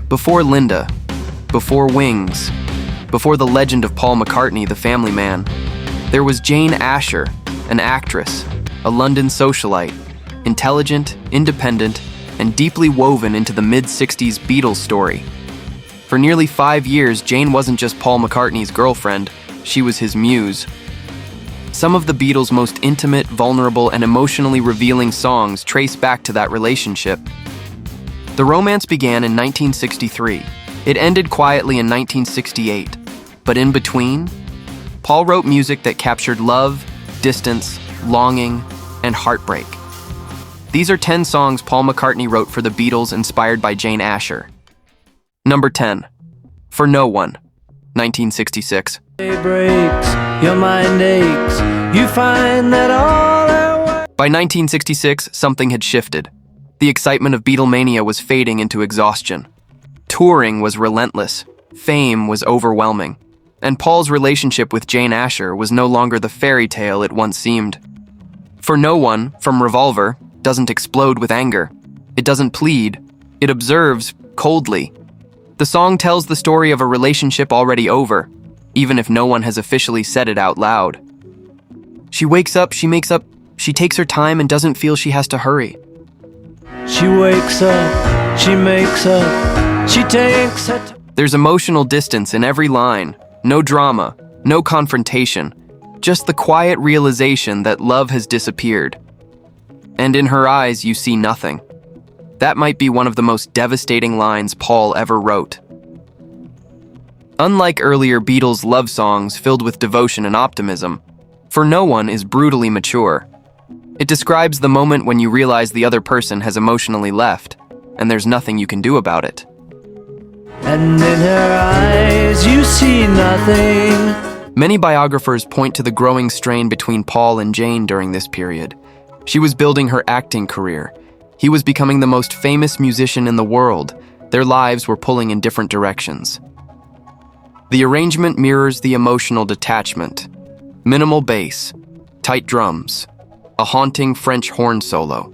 Before Linda, before Wings, before the legend of Paul McCartney, the family man, there was Jane Asher, an actress, a London socialite, intelligent, independent, and deeply woven into the mid-60s Beatles story. For nearly 5 years, Jane wasn't just Paul McCartney's girlfriend, she was his muse. Some of the Beatles' most intimate, vulnerable, and emotionally revealing songs trace back to that relationship. The romance began in 1963. It ended quietly in 1968. But in between, Paul wrote music that captured love, distance, longing, and heartbreak. These are 10 songs Paul McCartney wrote for the Beatles inspired by Jane Asher. Number 10, For No One, 1966. Day breaks, your mind aches, you find that all By 1966, something had shifted. The excitement of Beatlemania was fading into exhaustion. Touring was relentless, fame was overwhelming, and Paul's relationship with Jane Asher was no longer the fairy tale it once seemed. For No One, from Revolver, doesn't explode with anger. It doesn't plead. It observes coldly. The song tells the story of a relationship already over, even if no one has officially said it out loud. She wakes up, she makes up, she takes her time and doesn't feel she has to hurry. she wakes up, she makes up, she takes her time. There's emotional distance in every line, no drama, no confrontation, just the quiet realization that love has disappeared. And in her eyes, you see nothing. That might be one of the most devastating lines Paul ever wrote. Unlike earlier Beatles love songs filled with devotion and optimism, For No One is brutally mature. It describes the moment when you realize the other person has emotionally left, and there's nothing you can do about it. And in her eyes you see nothing. Many biographers point to the growing strain between Paul and Jane during this period. She was building her acting career. He was becoming the most famous musician in the world. Their lives were pulling in different directions. The arrangement mirrors the emotional detachment. Minimal bass, tight drums, a haunting French horn solo.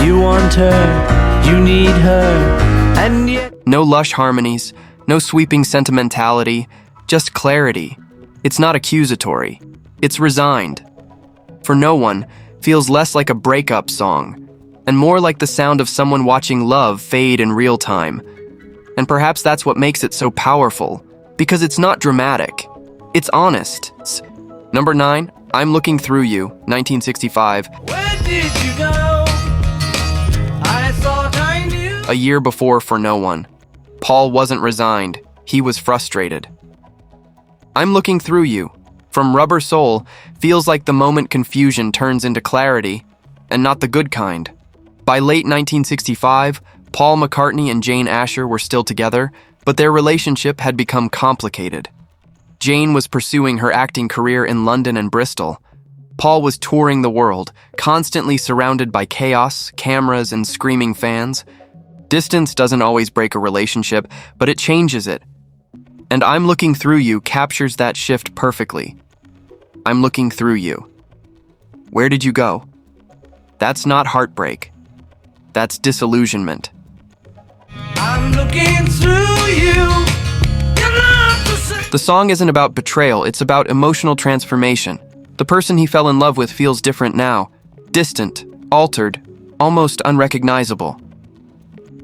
You want her, you need her, and yet No lush harmonies, no sweeping sentimentality, just clarity. It's not accusatory. It's resigned. For No One feels less like a breakup song, and more like the sound of someone watching love fade in real time. And perhaps that's what makes it so powerful, because it's not dramatic. It's honest. Number 9, I'm Looking Through You, 1965. where did you go? I thought I knew. A year before For No One. Paul wasn't resigned, he was frustrated. I'm Looking Through You, from Rubber Soul, feels like the moment confusion turns into clarity, and not the good kind. By late 1965, Paul McCartney and Jane Asher were still together, but their relationship had become complicated. Jane was pursuing her acting career in London and Bristol. Paul was touring the world, constantly surrounded by chaos, cameras, and screaming fans. Distance doesn't always break a relationship, but it changes it. And I'm Looking Through You captures that shift perfectly. I'm looking through you. Where did you go? That's not heartbreak. That's disillusionment. I'm looking through you. You're not the same. The song isn't about betrayal, it's about emotional transformation. The person he fell in love with feels different now. Distant, altered, almost unrecognizable.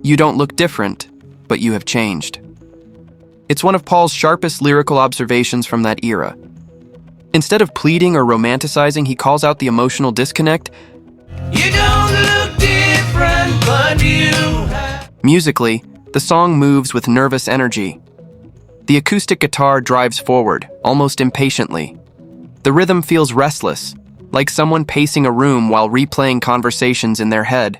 You don't look different, but you have changed. It's one of Paul's sharpest lyrical observations from that era. Instead of pleading or romanticizing, he calls out the emotional disconnect. You don't look different, but you have. Musically, the song moves with nervous energy. The acoustic guitar drives forward, almost impatiently. The rhythm feels restless, like someone pacing a room while replaying conversations in their head.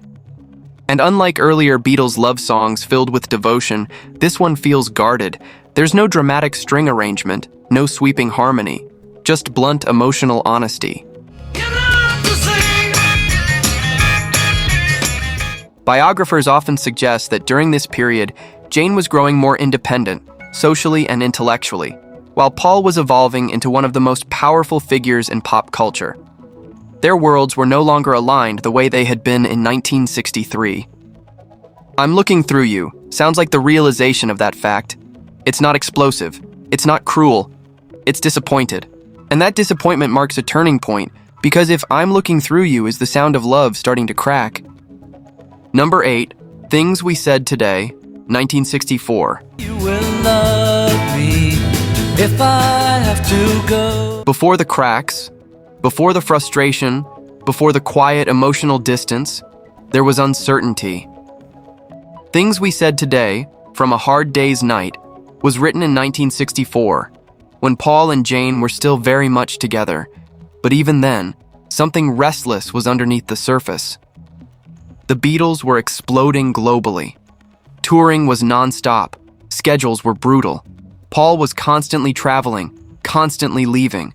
And unlike earlier Beatles love songs filled with devotion, this one feels guarded. There's no dramatic string arrangement, no sweeping harmony, just blunt emotional honesty. You're not the same. Biographers often suggest that during this period, Jane was growing more independent, socially and intellectually, while Paul was evolving into one of the most powerful figures in pop culture. Their worlds were no longer aligned the way they had been in 1963. I'm looking through you sounds like the realization of that fact. It's not explosive. It's not cruel. It's disappointed. And that disappointment marks a turning point, because if I'm looking through you is the sound of love starting to crack. Number 8, Things We Said Today, 1964. You will love me if I have to go. Before the cracks, before the frustration, before the quiet emotional distance, there was uncertainty. Things We Said Today, From a Hard Day's Night, was written in 1964, when Paul and Jane were still very much together. But even then, something restless was underneath the surface. The Beatles were exploding globally. Touring was non-stop. Schedules were brutal. Paul was constantly traveling, constantly leaving.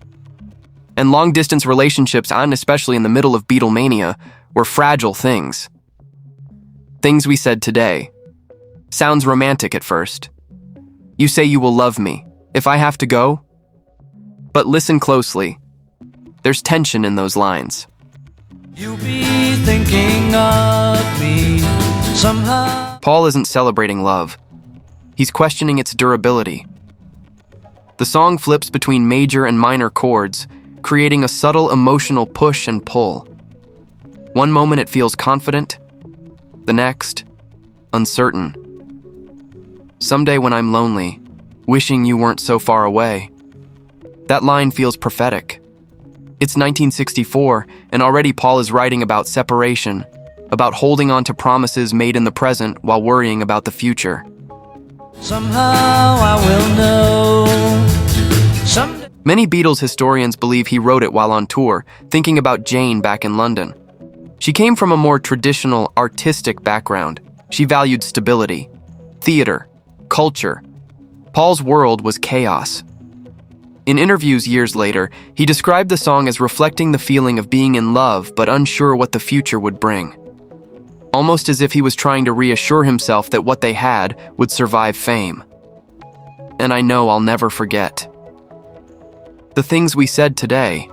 And long-distance relationships, and especially in the middle of Beatlemania, were fragile things. Things We Said Today. Sounds romantic at first. You say you will love me if I have to go? But listen closely. There's tension in those lines. You'll be thinking of me somehow. Paul isn't celebrating love. He's questioning its durability. The song flips between major and minor chords, creating a subtle emotional push and pull. One moment it feels confident, the next, uncertain. Someday when I'm lonely, wishing you weren't so far away. That line feels prophetic. It's 1964, and already Paul is writing about separation, about holding on to promises made in the present while worrying about the future. Somehow I will know. Someday. Many Beatles historians believe he wrote it while on tour, thinking about Jane back in London. She came from a more traditional, artistic background. She valued stability, theater, culture. Paul's world was chaos. In interviews years later, he described the song as reflecting the feeling of being in love but unsure what the future would bring. Almost as if he was trying to reassure himself that what they had would survive fame. And I know I'll never forget. The Things We Said Today.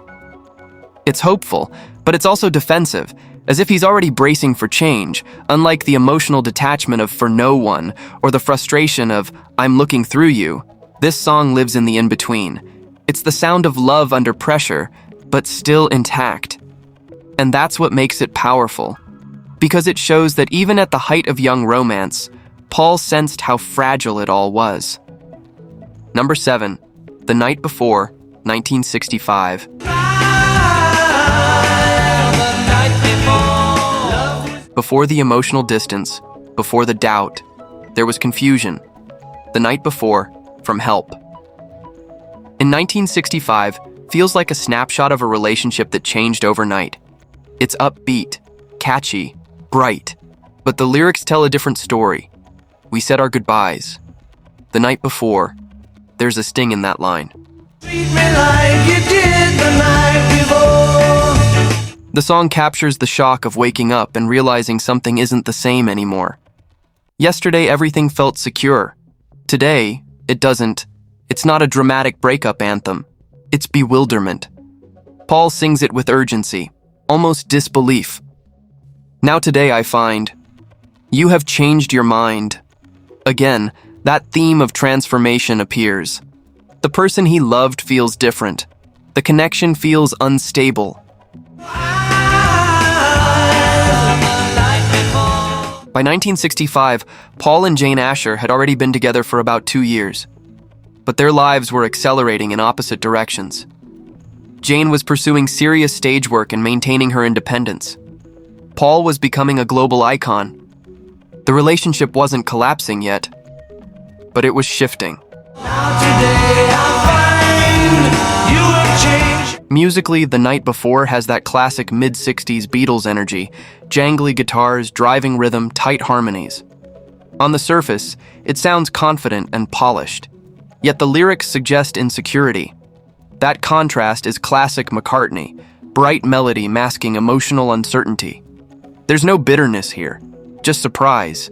It's hopeful, but it's also defensive, as if he's already bracing for change, unlike the emotional detachment of For No One or the frustration of I'm Looking Through You. This song lives in the in-between. It's the sound of love under pressure, but still intact. And that's what makes it powerful, because it shows that even at the height of young romance, Paul sensed how fragile it all was. Number 7, The Night Before, 1965. Before the emotional distance, before the doubt, there was confusion. The Night Before, from Help. In 1965, feels like a snapshot of a relationship that changed overnight. It's upbeat, catchy, bright, but the lyrics tell a different story. We said our goodbyes. The night before, there's a sting in that line. Treat me like you did the night before. The song captures the shock of waking up and realizing something isn't the same anymore. Yesterday, everything felt secure. Today, it doesn't. It's not a dramatic breakup anthem. It's bewilderment. Paul sings it with urgency, almost disbelief. Now today I find, you have changed your mind. Again, that theme of transformation appears. The person he loved feels different. The connection feels unstable. By 1965, Paul and Jane Asher had already been together for about 2 years. But their lives were accelerating in opposite directions. Jane was pursuing serious stage work and maintaining her independence. Paul was becoming a global icon. The relationship wasn't collapsing yet, but it was shifting. Now today I find you have changed. Musically, The Night Before has that classic mid-60s Beatles energy, jangly guitars, driving rhythm, tight harmonies. On the surface, it sounds confident and polished, yet the lyrics suggest insecurity. That contrast is classic McCartney, bright melody masking emotional uncertainty. There's no bitterness here, just surprise,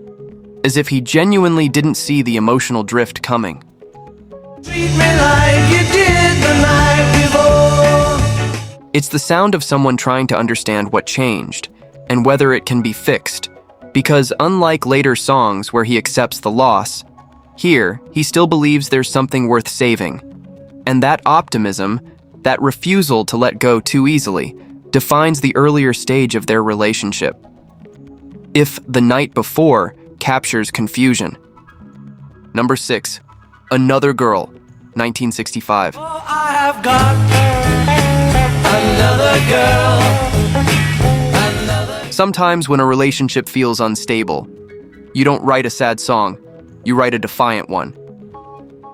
as if he genuinely didn't see the emotional drift coming. Treat me like you did the night before. It's the sound of someone trying to understand what changed, and whether it can be fixed. Because unlike later songs where he accepts the loss, here he still believes there's something worth saving. And that optimism, that refusal to let go too easily, defines the earlier stage of their relationship. If The Night Before captures confusion. Number 6, Another Girl, 1965. Oh, I have got another girl. Sometimes when a relationship feels unstable, you don't write a sad song, you write a defiant one.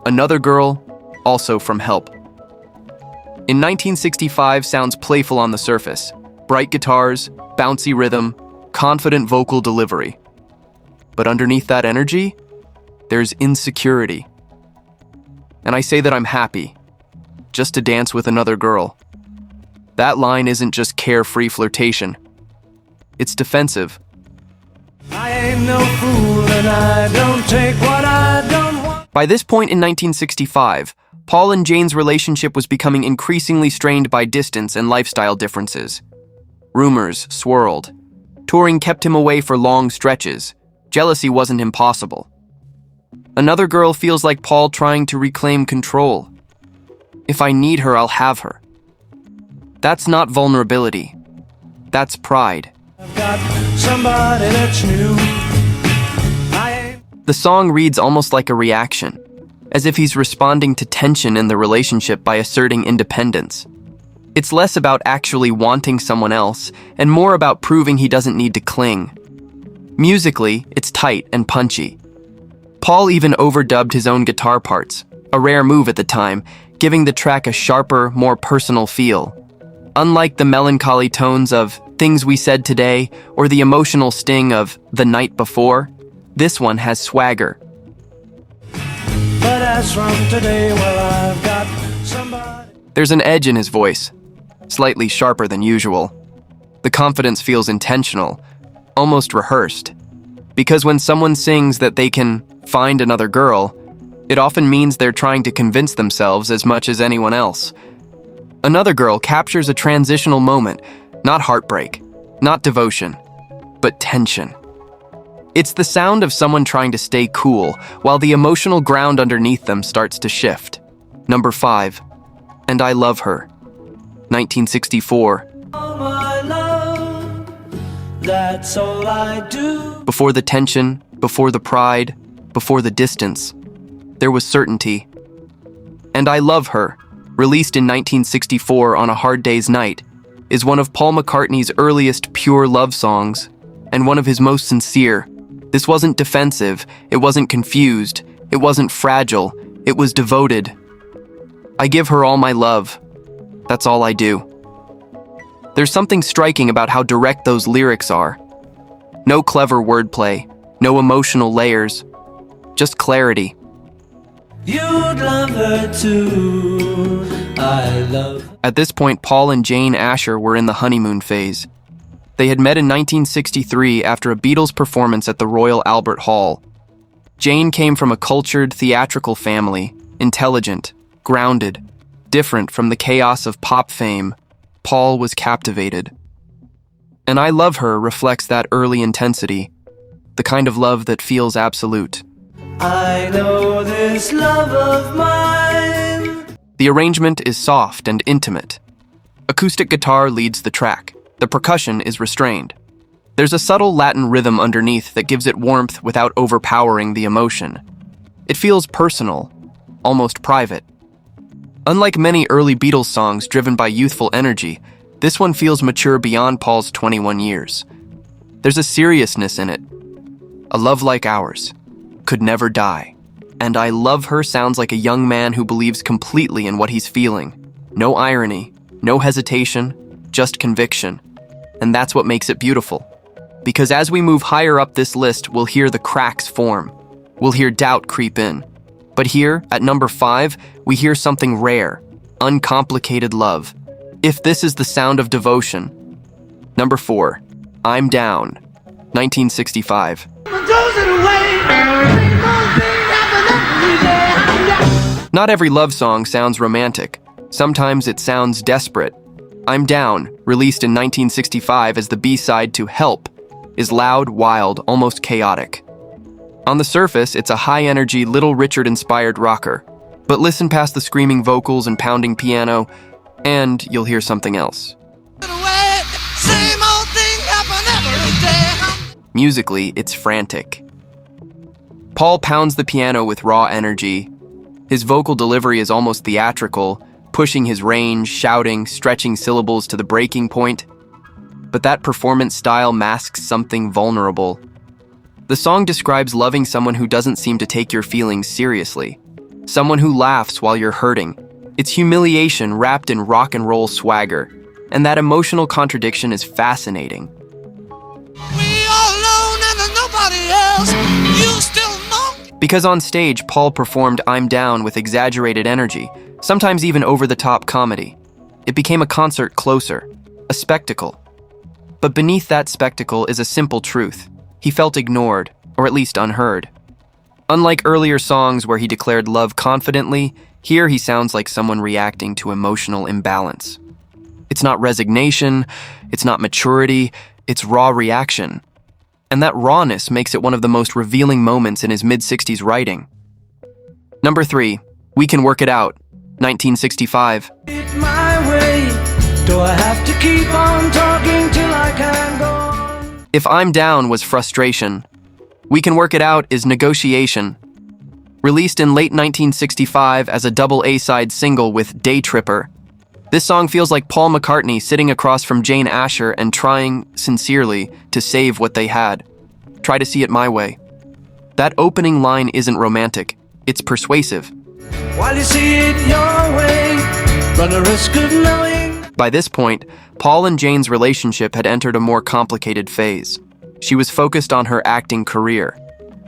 Another Girl, also from Help. In 1965 sounds playful on the surface. Bright guitars, bouncy rhythm, confident vocal delivery. But underneath that energy, there's insecurity. And I say that I'm happy, just to dance with another girl. That line isn't just carefree flirtation. It's defensive. I ain't no fool and I don't take what I don't want. By this point in 1965, Paul and Jane's relationship was becoming increasingly strained by distance and lifestyle differences. Rumors swirled. Touring kept him away for long stretches. Jealousy wasn't impossible. Another Girl feels like Paul trying to reclaim control. If I need her, I'll have her. That's not vulnerability. That's pride. I've got somebody that's new. The song reads almost like a reaction, as if he's responding to tension in the relationship by asserting independence. It's less about actually wanting someone else, and more about proving he doesn't need to cling. Musically, it's tight and punchy. Paul even overdubbed his own guitar parts, a rare move at the time, giving the track a sharper, more personal feel. Unlike the melancholy tones of Things We Said Today or the emotional sting of The Night Before, this one has swagger. But as from today, well, I've got somebody. There's an edge in his voice, slightly sharper than usual. The confidence feels intentional, almost rehearsed. Because when someone sings that they can find another girl, it often means they're trying to convince themselves as much as anyone else. Another Girl captures a transitional moment, not heartbreak, not devotion, but tension. It's the sound of someone trying to stay cool while the emotional ground underneath them starts to shift. Number 5, And I Love Her, 1964. Oh, my love, that's all I do. Before the tension, before the pride, before the distance, there was certainty. And I Love Her, released in 1964 on a hard day's night, is one of Paul McCartney's earliest pure love songs, and one of his most sincere. This wasn't defensive, it wasn't confused, it wasn't fragile, it was devoted. I give her all my love. That's all I do. There's something striking about how direct those lyrics are. No clever wordplay, no emotional layers, just clarity. You'd love her too. I love. At this point, Paul and Jane Asher were in the honeymoon phase. They had met in 1963 after a Beatles performance at the Royal Albert Hall. Jane came from a cultured, theatrical family, intelligent, grounded, different from the chaos of pop fame. Paul was captivated. And I Love Her reflects that early intensity, the kind of love that feels absolute. I know this love of mine. The arrangement is soft and intimate. Acoustic guitar leads the track. The percussion is restrained. There's a subtle Latin rhythm underneath that gives it warmth without overpowering the emotion. It feels personal, almost private. Unlike many early Beatles songs driven by youthful energy, this one feels mature beyond Paul's 21 years. There's a seriousness in it. A love like ours could never die. And I Love Her sounds like a young man who believes completely in what he's feeling. No irony, no hesitation, just conviction. And that's what makes it beautiful. Because as we move higher up this list, we'll hear the cracks form. We'll hear doubt creep in. But here, at number 5, we hear something rare, uncomplicated love. If this is the sound of devotion. Number 4, I'm Down, 1965. Not every love song sounds romantic. Sometimes it sounds desperate. I'm Down, released in 1965 as the B-side to Help, is loud, wild, almost chaotic. On the surface, it's a high-energy, Little Richard-inspired rocker. But listen past the screaming vocals and pounding piano, and you'll hear something else. Musically, it's frantic. Paul pounds the piano with raw energy. His vocal delivery is almost theatrical, pushing his range, shouting, stretching syllables to the breaking point. But that performance style masks something vulnerable. The song describes loving someone who doesn't seem to take your feelings seriously. Someone who laughs while you're hurting. It's humiliation wrapped in rock and roll swagger. And that emotional contradiction is fascinating. Because on stage, Paul performed I'm Down with exaggerated energy, sometimes even over-the-top comedy. It became a concert closer, a spectacle. But beneath that spectacle is a simple truth. He felt ignored, or at least unheard. Unlike earlier songs where he declared love confidently, here he sounds like someone reacting to emotional imbalance. It's not resignation, it's not maturity, it's raw reaction. And that rawness makes it one of the most revealing moments in his mid-60s writing. Number 3, We Can Work It Out, 1965. My way. Do I have to keep on talking till I can go on? If I'm Down was frustration, We Can Work It Out is negotiation. Released in late 1965 as a double A-side single with Day Tripper, this song feels like Paul McCartney sitting across from Jane Asher and trying, sincerely, to save what they had. Try to see it my way. That opening line isn't romantic, it's persuasive. While you see it your way, run a risk of knowing. By this point, Paul and Jane's relationship had entered a more complicated phase. She was focused on her acting career.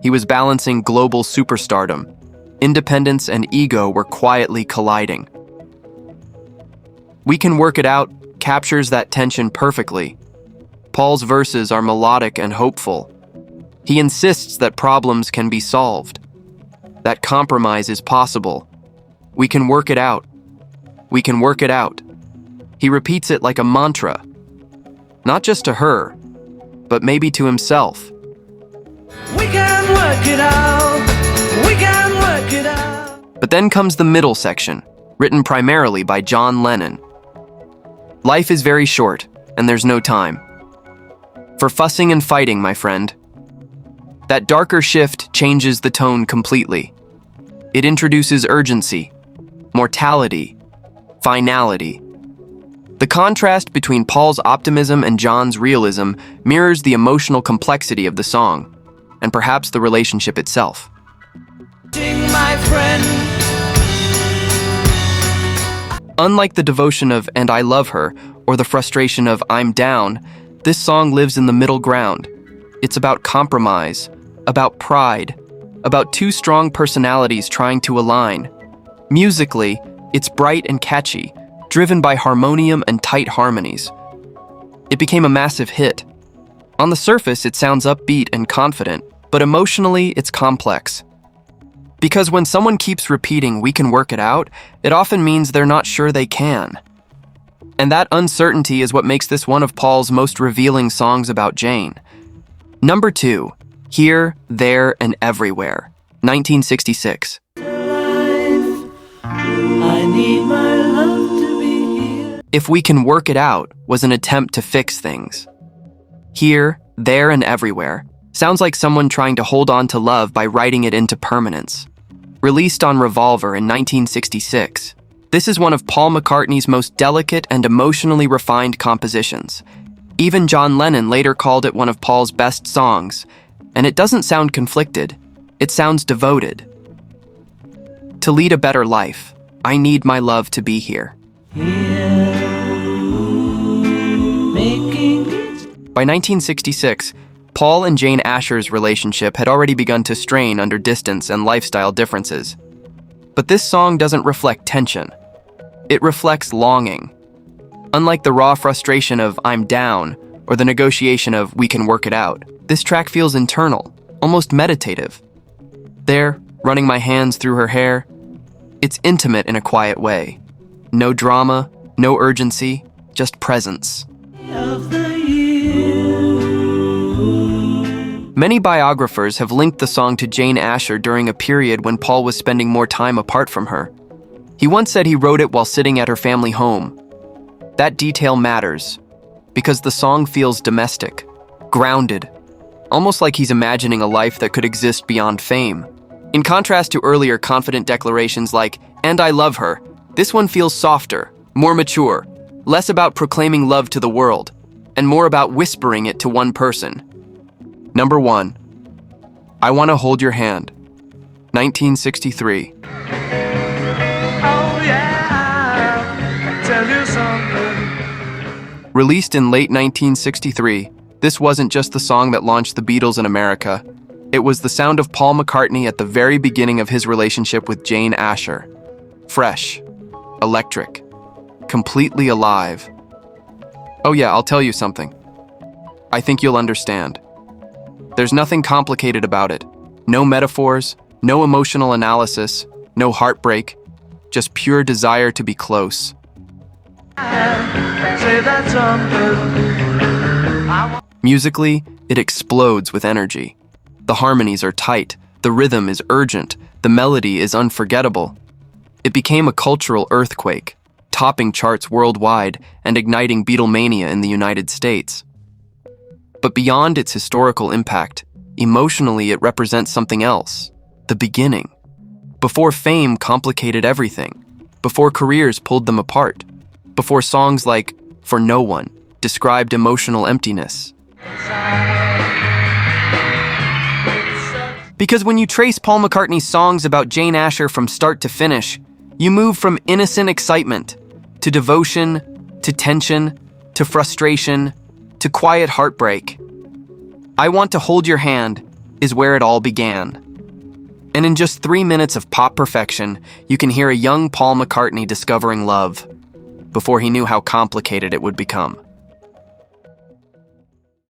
He was balancing global superstardom. Independence and ego were quietly colliding. We Can Work It Out captures that tension perfectly. Paul's verses are melodic and hopeful. He insists that problems can be solved, that compromise is possible. We can work it out. We can work it out. He repeats it like a mantra, not just to her, but maybe to himself. We can work it out. We can work it out. But then comes the middle section, written primarily by John Lennon. Life is very short, and there's no time for fussing and fighting, my friend. That darker shift changes the tone completely. It introduces urgency, mortality, finality. The contrast between Paul's optimism and John's realism mirrors the emotional complexity of the song, and perhaps the relationship itself. Sing, my friend. Unlike the devotion of And I Love Her, or the frustration of I'm Down, this song lives in the middle ground. It's about compromise, about pride, about two strong personalities trying to align. Musically, it's bright and catchy, driven by harmonium and tight harmonies. It became a massive hit. On the surface, it sounds upbeat and confident, but emotionally, it's complex. Because when someone keeps repeating, we can work it out, it often means they're not sure they can. And that uncertainty is what makes this one of Paul's most revealing songs about Jane. Number 2, Here, There, and Everywhere, 1966. I need my love to be here. If We Can Work It Out was an attempt to fix things. Here, There, and Everywhere sounds like someone trying to hold on to love by writing it into permanence. Released on Revolver in 1966, this is one of Paul McCartney's most delicate and emotionally refined compositions. Even John Lennon later called it one of Paul's best songs, and it doesn't sound conflicted, it sounds devoted. To lead a better life, I need my love to be here. By 1966, Paul and Jane Asher's relationship had already begun to strain under distance and lifestyle differences. But this song doesn't reflect tension. It reflects longing. Unlike the raw frustration of I'm Down or the negotiation of We Can Work It Out, this track feels internal, almost meditative. There, running my hands through her hair, it's intimate in a quiet way. No drama, no urgency, just presence. Of the year. Many biographers have linked the song to Jane Asher during a period when Paul was spending more time apart from her. He once said he wrote it while sitting at her family home. That detail matters, because the song feels domestic, grounded, almost like he's imagining a life that could exist beyond fame. In contrast to earlier confident declarations like, "And I love her," this one feels softer, more mature, less about proclaiming love to the world, and more about whispering it to one person. Number 1. I Want to Hold Your Hand, 1963. Oh yeah, tell you something. Released in late 1963, this wasn't just the song that launched the Beatles in America. It was the sound of Paul McCartney at the very beginning of his relationship with Jane Asher. Fresh, electric, completely alive. Oh yeah, I'll tell you something. I think you'll understand. There's nothing complicated about it. No metaphors, no emotional analysis, no heartbreak, just pure desire to be close. Say that something. Musically, it explodes with energy. The harmonies are tight, the rhythm is urgent, the melody is unforgettable. It became a cultural earthquake, topping charts worldwide and igniting Beatlemania in the United States. But beyond its historical impact, emotionally it represents something else, the beginning. Before fame complicated everything, before careers pulled them apart, before songs like For No One described emotional emptiness. Because when you trace Paul McCartney's songs about Jane Asher from start to finish, you move from innocent excitement to devotion, to tension, to frustration, to quiet heartbreak. I Want to Hold Your Hand is where it all began. And in just 3 minutes of pop perfection, you can hear a young Paul McCartney discovering love before he knew how complicated it would become.